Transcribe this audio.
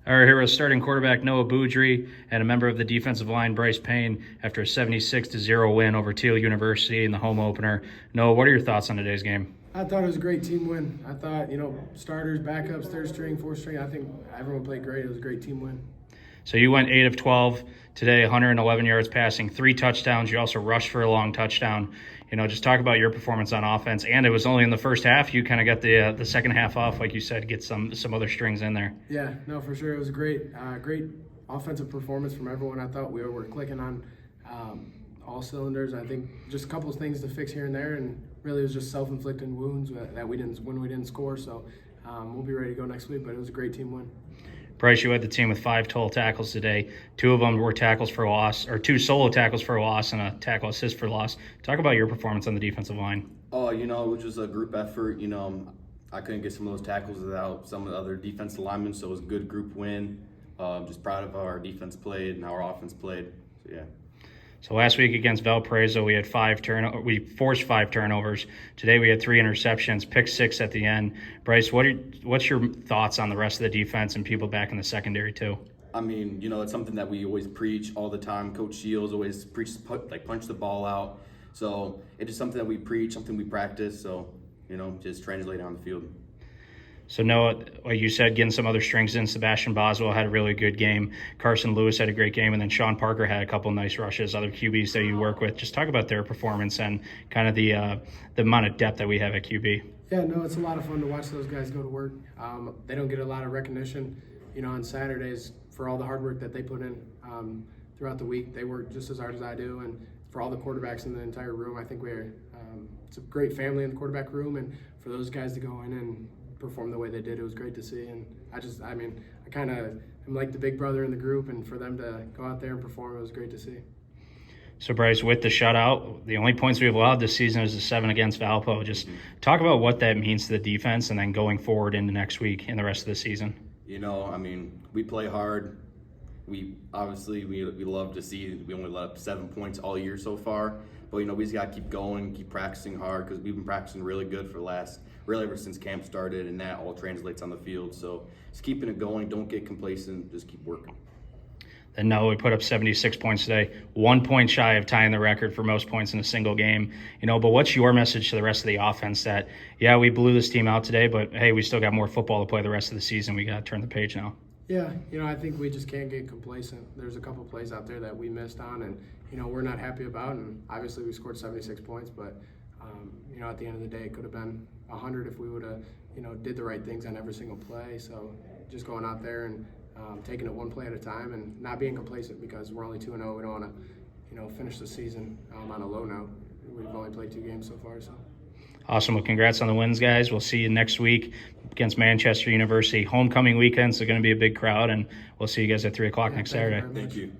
Our hero starting quarterback Noah Beaudrie and a member of the defensive line Bryce Payne after a 76-0 win over Teal University in the home opener. Noah, what are your thoughts on today's game? I thought it was a great team win. I thought, starters, backups, third string, fourth string, I think everyone played great. It was a great team win. So you went 8 of 12 today, 111 yards passing, 3 touchdowns. You also rushed for a long touchdown. Just talk about your performance on offense. And it was only in the first half. You kind of got the second half off, like you said, get some other strings in there. Yeah, no, for sure. It was a great offensive performance from everyone. I thought we were clicking on all cylinders. I think just a couple of things to fix here and there, and really it was just self-inflicted wounds that we didn't score. So we'll be ready to go next week. But it was a great team win. Bryce, you had the team with 5 total tackles today. 2 of them were tackles for loss, or 2 solo tackles for a loss and a tackle assist for loss. Talk about your performance on the defensive line. Oh, it was just a group effort. I couldn't get some of those tackles without some of the other defensive linemen, so it was a good group win. Just proud of how our defense played and how our offense played. So, yeah. So last week against Valparaiso, we had we forced 5 turnovers. Today we had 3 interceptions, pick 6 at the end. Bryce, what's your thoughts on the rest of the defense and people back in the secondary too? It's something that we always preach all the time. Coach Shields always preaches punch the ball out. So it's just something that we preach, something we practice. So just translate on the field. So Noah, like you said, getting some other strings in. Sebastian Boswell had a really good game. Carson Lewis had a great game, and then Sean Parker had a couple nice rushes. Other QBs that you work with, just talk about their performance and kind of the amount of depth that we have at QB. Yeah, no, it's a lot of fun to watch those guys go to work. They don't get a lot of recognition, on Saturdays for all the hard work that they put in throughout the week. They work just as hard as I do, and for all the quarterbacks in the entire room, I think it's a great family in the quarterback room, and for those guys to go in and perform the way they did, it was great to see. And I kind of am like the big brother in the group, and for them to go out there and perform, it was great to see. So Bryce, with the shutout, the only points we've allowed this season is the 7 against Valpo. Just talk about what that means to the defense and then going forward into next week and the rest of the season. We play hard. We love to see we only let up 7 points all year so far. But, we just got to keep going, keep practicing hard, because we've been practicing really good for ever since camp started, and that all translates on the field. So just keeping it going, don't get complacent, just keep working. And no, we put up 76 points today, 1 point shy of tying the record for most points in a single game. But what's your message to the rest of the offense that, yeah, we blew this team out today, but hey, we still got more football to play the rest of the season. We got to turn the page now. Yeah, I think we just can't get complacent. There's a couple plays out there that we missed on, and we're not happy about. And obviously, we scored 76 points, but at the end of the day, it could have been 100 if we would have did the right things on every single play. So just going out there and taking it one play at a time and not being complacent, because we're only 2-0. We don't want to finish the season on a low note. We've only played 2 games so far. So. Awesome. Well, congrats on the wins, guys. We'll see you next week against Manchester University. Homecoming weekend, so going to be a big crowd, and we'll see you guys at 3 o'clock next Saturday. Thank you.